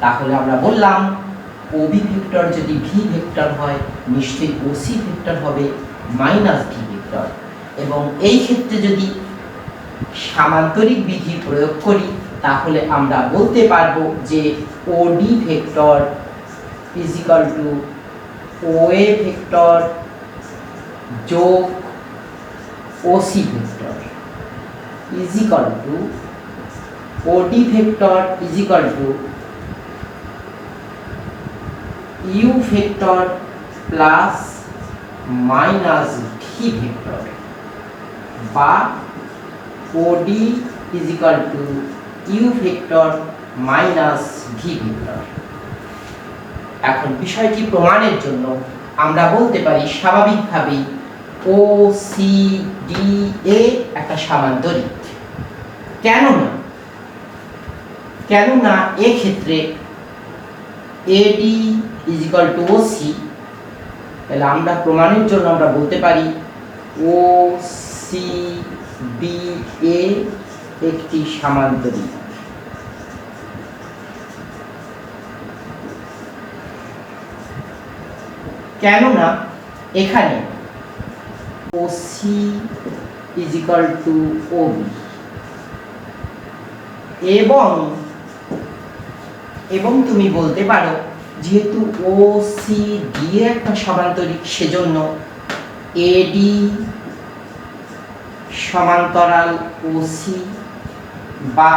তাহলে আমরা বললাম OB ভেক্টর যদি ভি ভেক্টর হয়, নিশ্চয়ই OC ভেক্টর হবে মাইনাস ভি ভেক্টর। এবং এই ক্ষেত্রে যদি সামান্তরিক বিধি প্রয়োগ করি, তাহলে আমরা বলতে পারবো যে OD vector is equal to OA vector যোগ OC vector is equal to OD vector is equal to U vector plus minus V vector, বা OD is equal to U vector minus V vector. এখন বিষয়টি প্রমাণের জন্য আমরা বলতে পারি স্বাভাবিকভাবেই ও সি ডি এ একটা সমান্তরিক। কেননা এক্ষেত্রে এডি ইজ ইকুয়াল টু ওসি, তাহলে আমরা প্রমাণের জন্য আমরা বলতে পারি ও সি বি এ একটি সমান্তরিক। কেননা এখানে OC is equal to OB এবং তুমি বলতে পারো যেহেতু ও সি ডি একটা সমান্তরিক, সেজন্য এডি সমান্তরাল ওসি বা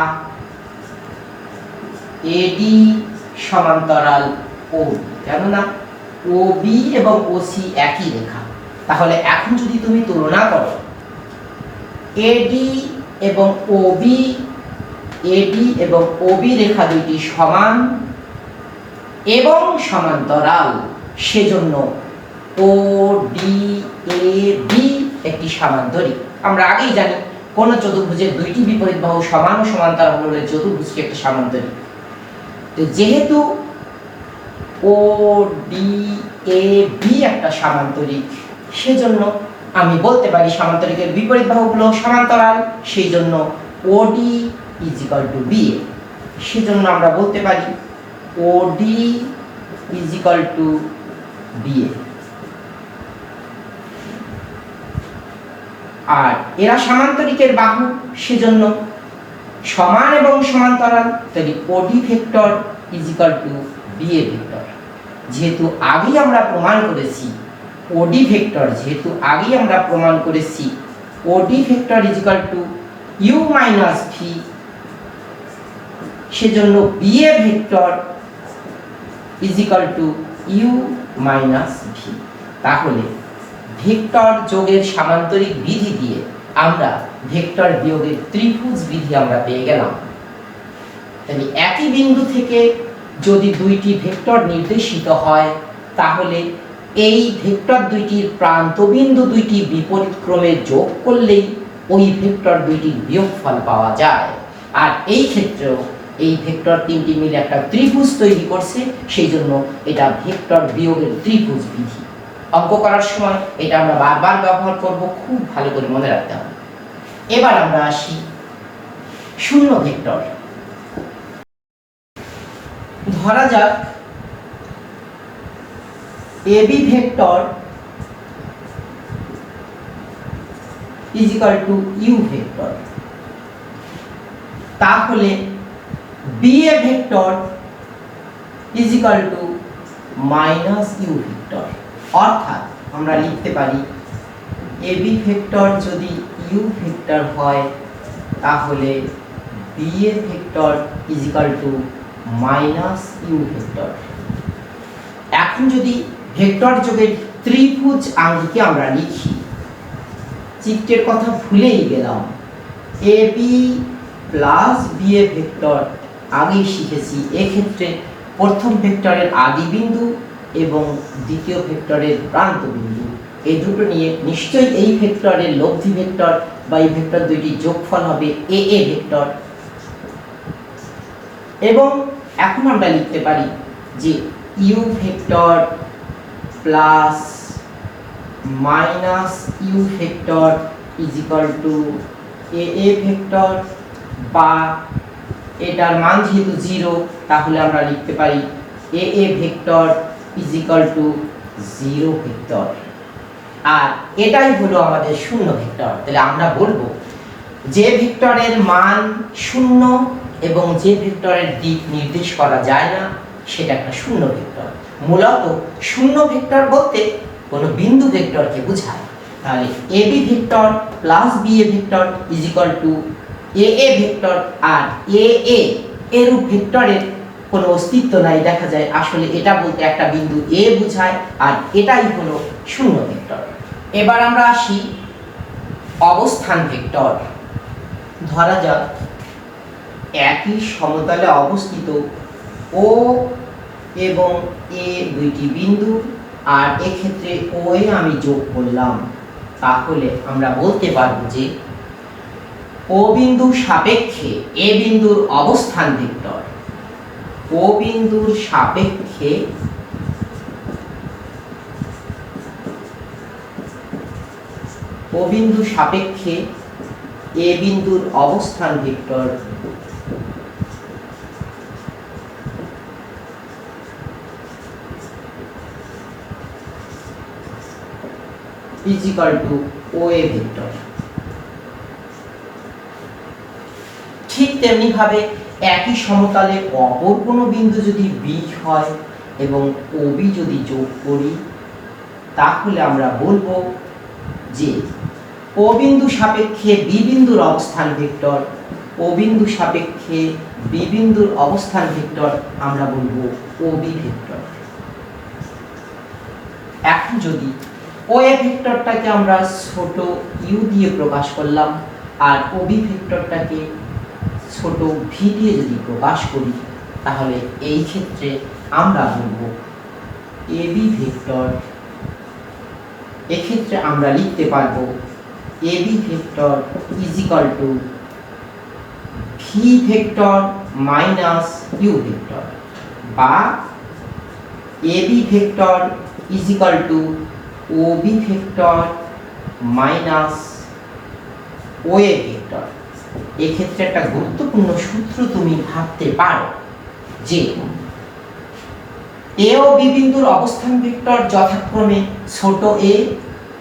এডি সমান্তরাল ওবি। কেননা ওবি এবং ওসি একই রেখা। তাহলে এখন যদি তুমি তুলনা করো এডি এবং ওবি রেখা দুইটি সমান এবং সমান্তরাল, সেজন্য ও ডি এ বি একটি সমান্তরিক। আমরা আগেই জানি কোন চতুর্ভুজের দুইটি বিপরীত বাহু সমান ও সমান্তরাল হলে চতুর্ভুজটি একটা সমান্তরিক। তো যেহেতু ও ডি এ বি একটা সমান্তরিক, সেজন্য আমি বলতে পারি সমান্তরিকের বিপরীত বাহুগুলো সমান্তরাল, সেই জন্য OD is equal to B A. সেজন্য আমরা বলতে পারি OD is equal to B A. আর এরা সমান্তরিকের বাহু, সেজন্য সমান এবং সমান্তরাল, তাহলে OD vector is equal to B A vector. যেহেতু আগেই আমরা প্রমাণ করেছি OD vector is equal to U minus V, সেজন্য B A vector is equal to U minus V. তাহলে ভেক্টর যোগের সামান্তরিক বিধি দিয়ে আমরা ভেক্টর বিয়োগের ত্রিভুজ বিধি আমরা পেয়ে গেলাম। তাহলে একই বিন্দু থেকে যদি দুইটি ভেক্টর নির্দেশিত হয়, তাহলে এই ভেক্টর দুইটির প্রান্ত বিন্দু দুইটি বিপরীত ক্রমে যোগ করলেই ওই ভেক্টর দুইটির বিয়োগফল পাওয়া যায়। আর এই ক্ষেত্রেও এই ভেক্টর তিনটি মিলে একটা ত্রিভুজ তৈরি করছে, সেই জন্য এটা ভেক্টর বিয়োগের ত্রিভুজ বিধি। অঙ্ক করার সময় এটা আমরা বারবার ব্যবহার করব, খুব ভালো করে মনে রাখতে হবে। এবার আমরা আসি শূন্য ভেক্টর। ধরা যাক AB vector is equal to U vector, তাহলে BA vector is equal to minus U vector. অর্থাৎ আমরা লিখতে পারি এবি ভেক্টর যদি ইউ ভেক্টর হয়, তাহলে BA vector is equal to minus U vector. এখন যদি ভেক্টর যোগের ত্রিভুজ আঙ্গিকে আমরা লিখি, চিত্রের কথা ভুলেই গেলাম, এবি প্লাস বিএ ভেক্টর আগেই শিখেছি। এক্ষেত্রে প্রথম ভেক্টরের আদি বিন্দু এবং দ্বিতীয় ভেক্টরের প্রান্ত বিন্দু, এই দুটো নিয়ে নিশ্চয়ই এই ভেক্টরের লব্ধি ভেক্টর বা এই ভেক্টর দুইটি যোগফল হবে এ এ ভেক্টর। এবং এখন আমরা লিখতে পারি যে U vector plus minus U vector is equal to A A vector, বা এটার মান যেহেতু 0, তাহলে আমরা লিখতে পারি A A vector is equal to 0 vector. আর এটাই হলো আমাদের শূন্য ভেক্টর। তাহলে আমরা বলবো যে ভেক্টরের মান 0 এবং যে ভেক্টরের দিক নির্দেশ করা যায় না, সেটা একটা শূন্য ভেক্টর। মূলত শূন্য ভেক্টর বলতে কোনো বিন্দু ভেক্টরকে বোঝায়। তাহলে AB vector plus BA vector is equal to A A vector. আর এ এ এরূপ ভেক্টরের কোনো অস্তিত্ব নাই, দেখা যায় আসলে এটা বলতে একটা বিন্দু এ বোঝায়, আর এটাই হলো শূন্য ভেক্টর। এবার আমরা আসি অবস্থান ভেক্টর। ধরা যাক একই সমতলে অবস্থিত ও এবং এ দুইটি বিন্দু, আর এক্ষেত্রে ও এ আমি যোগ করলাম, তাহলে আমরা বলতে পারবো যে ও বিন্দুর সাপেক্ষে এ বিন্দুর অবস্থান ভেক্টর, ও বিন্দুর সাপেক্ষে ও বিন্দুর সাপেক্ষে এ বিন্দুর অবস্থান vector is equal to OA vector. ঠিক তেমনি ভাবে একই সমতলে অপর কোনো বিন্দু যদি বি হয় এবং ওবি যদি যোগ করি, তাহলে আমরা বলবো যে ও বিন্দু সাপেক্ষে বি বিন্দুর অবস্থান ভেক্টর, ও বিন্দু সাপেক্ষে বি বিন্দুর অবস্থান ভেক্টর আমরা বলবো ওবি ভেক্টর। এখন যদি ওএ ভেক্টরটাকে আমরা ছোট ইউ দিয়ে প্রকাশ করলাম, আর ওবি ভেক্টরটাকে ছোট ভি দিয়ে যদি প্রকাশ করি, তাহলে এই ক্ষেত্রে আমরা বলবো এবি ভেক্টর। এক্ষেত্রে আমরা লিখতে পারবো AB vector is equal to V vector minus U vector, বা AB vector is equal to OB vector minus OA vector. এক্ষেত্রে একটা গুরুত্বপূর্ণ সূত্র তুমি ভাবতে পারো যে এ ও বি বিন্দুর অবস্থান ভেক্টর যথাক্রমে ছোট এ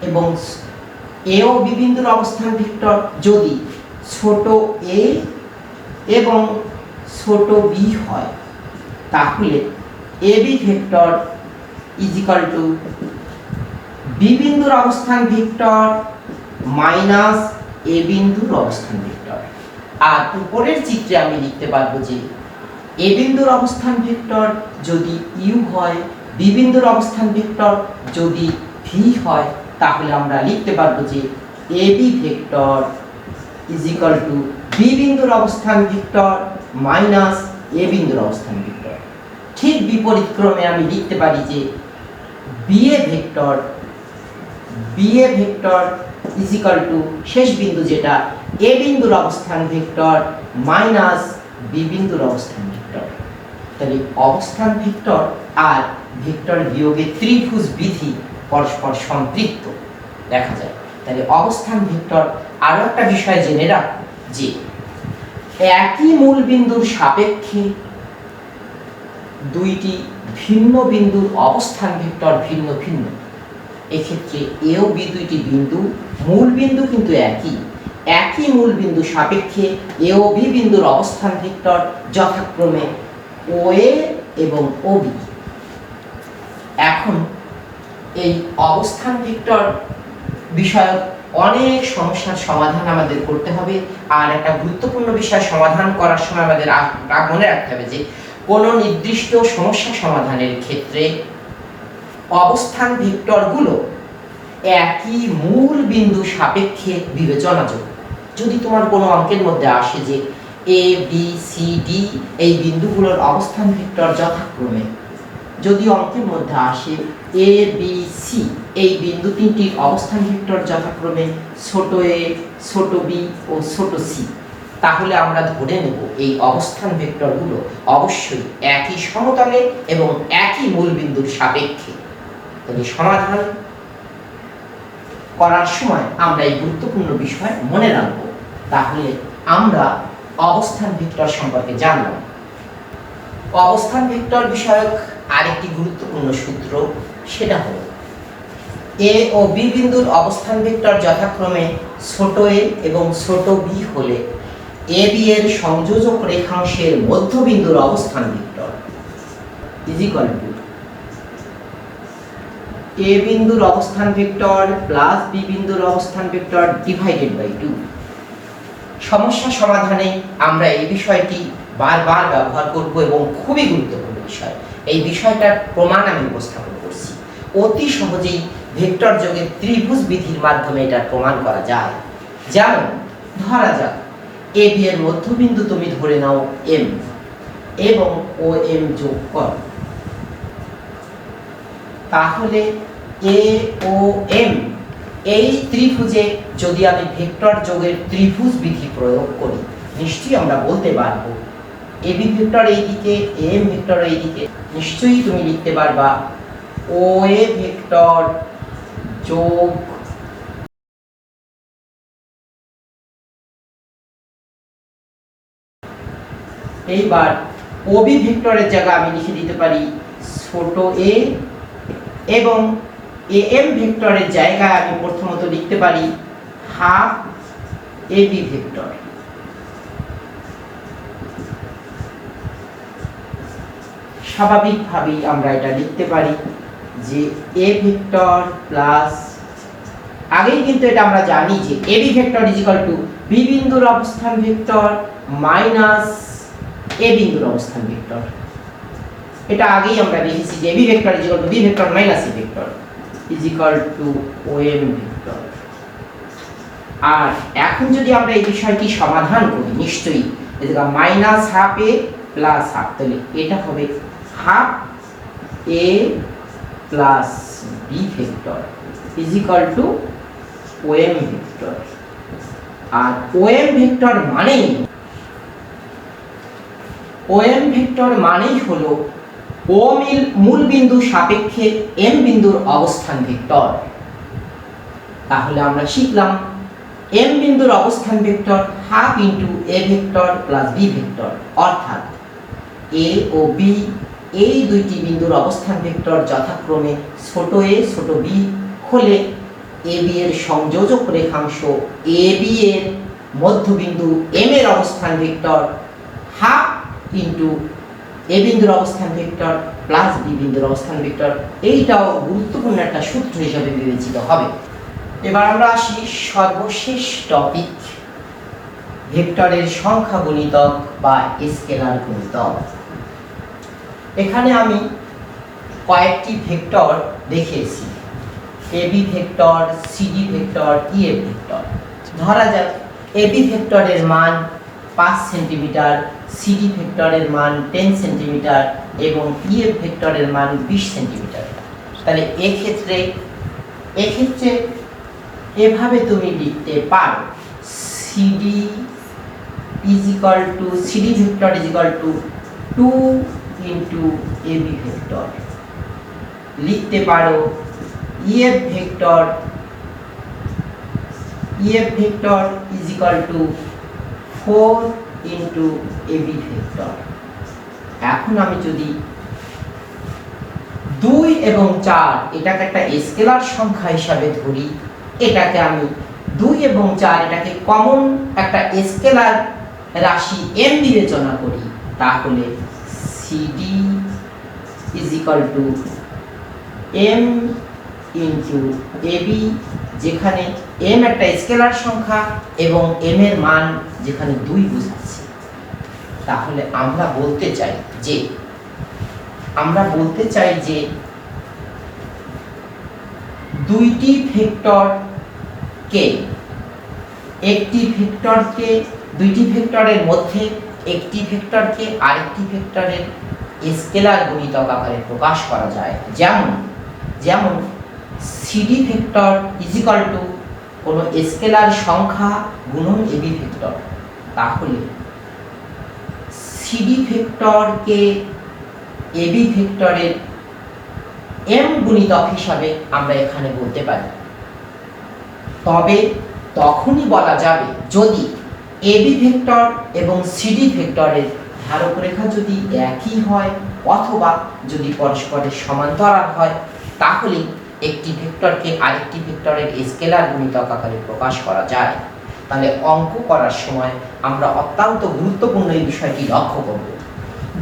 এবং এ ও বি বিন্দুর অবস্থান ভেক্টর যদি ছোট এ এবং ছোট বি হয়, তাহলে AB vector is equal to B বিন্দুর অবস্থান ভেক্টর মাইনাস এ বিন্দুর অবস্থান ভেক্টর। আর উপরের চিত্রে আমি লিখতে পারবো যে এ বিন্দুর অবস্থান ভেক্টর যদি ইউ হয়, বি বিন্দুর অবস্থান ভেক্টর যদি ভি হয়, তাহলে আমরা লিখতে পারবো যে AB vector is equal to B বিন্দুর অবস্থান ভেক্টর মাইনাস এ বিন্দুর অবস্থান ভেক্টর। ঠিক বিপরীত ক্রমে আমি লিখতে পারি যে BA vector is equal two শেষ বিন্দু যেটা এ বিন্দুর অবস্থান ভেক্টর মাইনাস বি বিন্দুর অবস্থান ভেক্টর। তাহলে অবস্থান ভেক্টর আর ভেক্টর বিয়োগের ত্রিভুজ বিধি পরস্পর সম্পৃক্ত দেখা যায়। তাহলে অবস্থান ভেক্টর আরো একটা বিষয় জেনে রাখো যে একই মূল বিন্দুর সাপেক্ষে দুইটি ভিন্ন বিন্দুর অবস্থান ভেক্টর ভিন্ন ভিন্ন। এক্ষেত্রে এ ও বি দুইটি বিন্দু, মূল বিন্দু কিন্তু একই মূল বিন্দু সাপেক্ষে এ ও বি বিন্দুর অবস্থান ভেক্টর যথাক্রমে ওএ এবং ওবি। এখন এই অবস্থান ভেক্টর বিষয়ক অনেক সমস্যার সমাধান আমাদের করতে হবে। আর একটা গুরুত্বপূর্ণ বিষয় সমাধান করার সময় আমাদের মনে রাখতে হবে যে কোনো নির্দিষ্ট সমস্যা সমাধানের ক্ষেত্রে অবস্থান ভেক্টরগুলো একই মূল বিন্দু সাপেক্ষে বিবেচনাযোগ্য। যদি তোমার কোনো অঙ্কের মধ্যে আসে যে এ বি সি ডি এই বিন্দুগুলোর অবস্থান ভেক্টর যথাক্রমে, যদি অঙ্কের মধ্যে আসে এ বি সি এই বিন্দু তিনটির অবস্থান ভেক্টর যথাক্রমে ছোট এ, ছোট বি ও ছোট সি, তাহলে আমরা ধরে নেব এই অবস্থান ভেক্টরগুলো অবশ্যই একই সমতলে এবং একই মূল বিন্দুর সাপেক্ষে। তাহলে সমাধান করার সময় আমরা এই গুরুত্বপূর্ণ বিষয় মনে রাখব। তাহলে আমরা অবস্থান ভেক্টর সম্পর্কে জানলাম। অবস্থান ভেক্টর বিষয়ক আরেকটি গুরুত্বপূর্ণ সূত্র, সেটা হলো এ ও বি বিন্দুর অবস্থান ভেক্টর যথাক্রমে ছোট এ এবং ছোট বি হলে এ বি এর সংযোজক রেখাংশের মধ্যবিন্দুর অবস্থান ভেক্টর ইজ ইকুয়াল টু এ বিন্দুর অবস্থান ভেক্টর প্লাস বি বিন্দুর অবস্থান ভেক্টর ডিভাইডেড বাই 2। সমস্যা সমাধানে আমরা এই বিষয়টি বারবার ব্যবহার করব এবং খুবই গুরুত্বপূর্ণ বিষয়। এই বিষয়টার প্রমাণ আমি উপস্থাপন করছি। অতি সহজেই ভেক্টর যোগের ত্রিভুজ বিধির মাধ্যমে এটা প্রমাণ করা যায়। যেমন ধরা যাক এ বি এর মধ্যবিন্দু তুমি ধরে নাও এম এবং ও এম যোগ করো, তাহলে এ ও এম এই ত্রিভুজে যদি আমি ভেক্টর যোগের ত্রিভুজ বিধি প্রয়োগ করি, নিশ্চয়ই আমরা বলতে পারবো এ বি ভেক্টর এইদিকে, এম ভেক্টর এইদিকে, নিশ্চয়ই তুমি লিখতে পারবা ও এ ভেক্টর যোগ এইবার ওবি ভেক্টরের জায়গায় আমি লিখে দিতে পারি ছোট এ, এবং এ এম ভেক্টরের জায়গায় আমি প্রথমত লিখতে পারি হাফ এ বি ভেক্টর। স্বাভাবিকভাবেই আমরা এটা লিখতে পারি যে এ ভেক্টর প্লাস, আগেই কিন্তু এটা আমরা জানি যে A B vector is equal to B বিন্দুর অবস্থান ভেক্টর মাইনাস এ বিন্দুর অবস্থান ভেক্টর। এটা আগেই আমরা লিখেছি যে A B vector is equal to B vector minus A vector is equal to O M vector. আর এখন যদি আমরা এই বিষয়টি সমাধান করি, নিশ্চয়ই এটা minus half A plus half, তাহলে এটা হবে half A plus B vector is equal to O M vector. আর ও এম ভেক্টর মানেই হলো ও মূল বিন্দু সাপেক্ষে এম বিন্দুর অবস্থান ভেক্টর। তাহলে আমরা শিখলাম এম বিন্দুর অবস্থান vector half into A vector plus B vector, অর্থাৎ এ ও বি এই দুইটি বিন্দুর অবস্থান ভেক্টর যথাক্রমে ছোট এ ছোট বি হলে এ বি এর সংযোজক রেখাংশ এ বি এর মধ্যবিন্দু এম এর অবস্থান ভেক্টর হাফ ইন্টু এ বিন্দুর অবস্থান ভেক্টর প্লাস বি বিন্দুর অবস্থান ভেক্টর। এইটাও গুরুত্বপূর্ণ একটা সূত্র হিসাবে বিবেচিত হবে। এবার আমরা আসি সর্বশেষ টপিক, ভেক্টরের সংখ্যা গুণিতক বা স্কেলার গুণিতক। এখানে আমি কয়েকটি ভেক্টর দেখিয়েছি, AB vector, CD vector, EF vector. ধরা যাক এবি ভেক্টরের মান 5 সেন্টিমিটার, সিডি ভেক্টরের মান 10 সেন্টিমিটার এবং ইএফ ভেক্টরের মান 20 সেন্টিমিটার। তাহলে এক্ষেত্রে এভাবে তুমি লিখতে পারো CD vector is equal to 2 into AB vector. লিখতে পারো EF vector is equal to 4 into AB vector. এখন আমি যদি 2 এবং 4 এটাকে একটা স্কেলার সংখ্যা হিসাবে ধরি, এটাকে আমি 2 এবং 4 এটাকে কমন একটা স্কেলার রাশি m বিবেচনা করি, তাহলে CD is equal to m into AB, যেখানে m একটা স্কেলার সংখ্যা এবং m এর মান যেখানে 2 বোঝাচ্ছে। তাহলে আমরা বলতে চাই যে দুইটি ভেক্টরের মধ্যে একটি ভেক্টরকে আরেকটি ভেক্টরের স্কেলার গুণিতক আকারে প্রকাশ করা যায়। যেমন CD vector is equal two কোনো স্কেলার সংখ্যা গুণন এবি ভেক্টর। তাহলে সিডি ভেক্টরকে এবি ভেক্টরের m গুণিতক হিসাবে আমরা এখানে বলতে পারি। তবে তখনই বলা যাবে যদি এবি ভেক্টর এবং সিডি ভেক্টরের ধারক রেখা যদি একই হয় অথবা যদি পরস্পরের সমান্তরাল হয়, তাহলে একটি ভেক্টরকে আরেকটি ভেক্টরের স্কেলার গুণিতক আকারে প্রকাশ করা যায়। তাহলে অঙ্ক করার সময় আমরা অত্যন্ত গুরুত্বপূর্ণ এই বিষয়টি লক্ষ্য করব।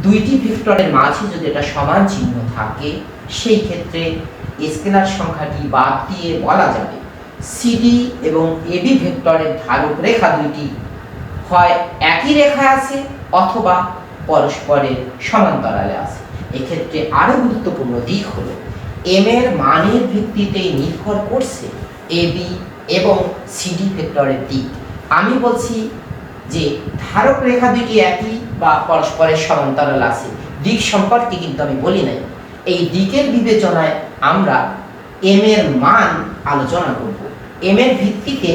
দুইটি ভেক্টরের মাঝে যদি এটা সমান চিহ্ন থাকে, সেই ক্ষেত্রে স্কেলার সংখ্যাটি বাদ দিয়ে বলা যাবে সিডি এবং এবি ভেক্টরের ধারক রেখা দুইটি হয় একই রেখায় আছে অথবা পরস্পরের সমান্তরালে আছে। এক্ষেত্রে আরো গুরুত্বপূর্ণ দিক হলো m এর মানের ভিত্তিতে নির্ভর করছে এবি এবং সিডি ভেক্টরের দিক। আমি বলছি যে ধারক রেখা দুটি একই বা পরস্পরের সমান্তরাল আছে, দিক সম্পর্কে কিন্তু আমি বলি নাই। এই দিকের বিবেচনায় আমরা এম এর মান আলোচনা করব। এম এর ভিত্তিতে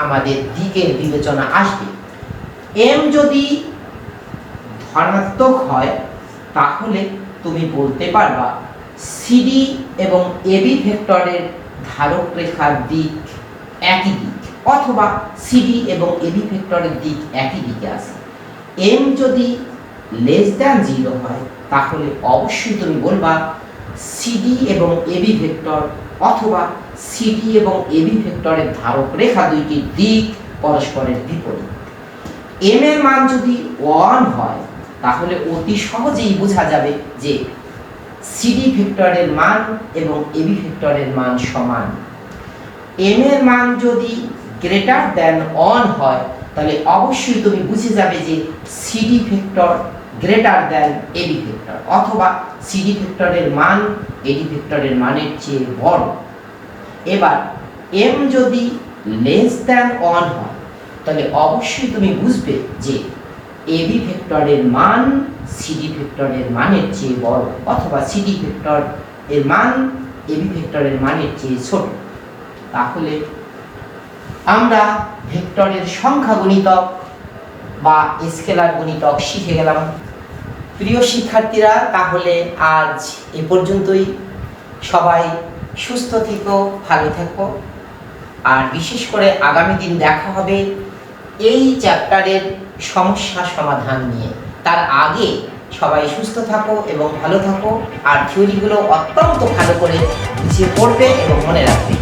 আমাদের দিকের বিবেচনা আসবে। এম যদি ধনাত্মক হয় তাহলে তুমি বলতে পারবা সিডি এবং এবি ভেক্টরের ধারক রেখার দিক একই দিক, অথবা সিডি এবং এবি ভেক্টরের দিক একই দিকে আছে। এম যদি লেস দ্যান 0 হয় তাহলে অবশ্যই তুমি বলবা সিডি এবং এবি ভেক্টর অথবা সিডি এবং এবি ভেক্টরের ধারক রেখা দুইটির দিক পরস্পরের বিপরীত। এম এর মান যদি 1 হয় তাহলে অতি সহজেই বোঝা যাবে যে সিডি ভেক্টরের মান এবং এবি ভেক্টরের মান সমান। এম এর মান যদি গ্রেটার দ্যান 1 হয় তাহলে অবশ্যই তুমি বুঝে যাবে যে CD vector greater than AB vector, অথবা সিডি ভেক্টরের মান এবি ভেক্টরের মানের চেয়ে বড়। এবার এম যদি লেস দ্যান 1 হয় তাহলে অবশ্যই তুমি বুঝবে যে এবি ভেক্টরের মান সিডি ভেক্টরের মানের চেয়ে বড়, অথবা সিডি ভেক্টর এর মান এবি ভেক্টরের মানের চেয়ে ছোট। তাহলে আমরা ভেক্টরের সংখ্যা গুণিতক বা স্কেলার গুণিতক শিখে গেলাম। প্রিয় শিক্ষার্থীরা, তাহলে আজ এ পর্যন্তই। সবাই সুস্থ থেকো, ভালো থেকো, আর বিশেষ করে আগামী দিন দেখা হবে এই চ্যাপ্টারের সমস্যা সমাধান নিয়ে। তার আগে সবাই সুস্থ থাকো এবং ভালো থাকো, আর থিওরিগুলো অত্যন্ত ভালো করে বুঝিয়ে পড়বে এবং মনে রাখবে।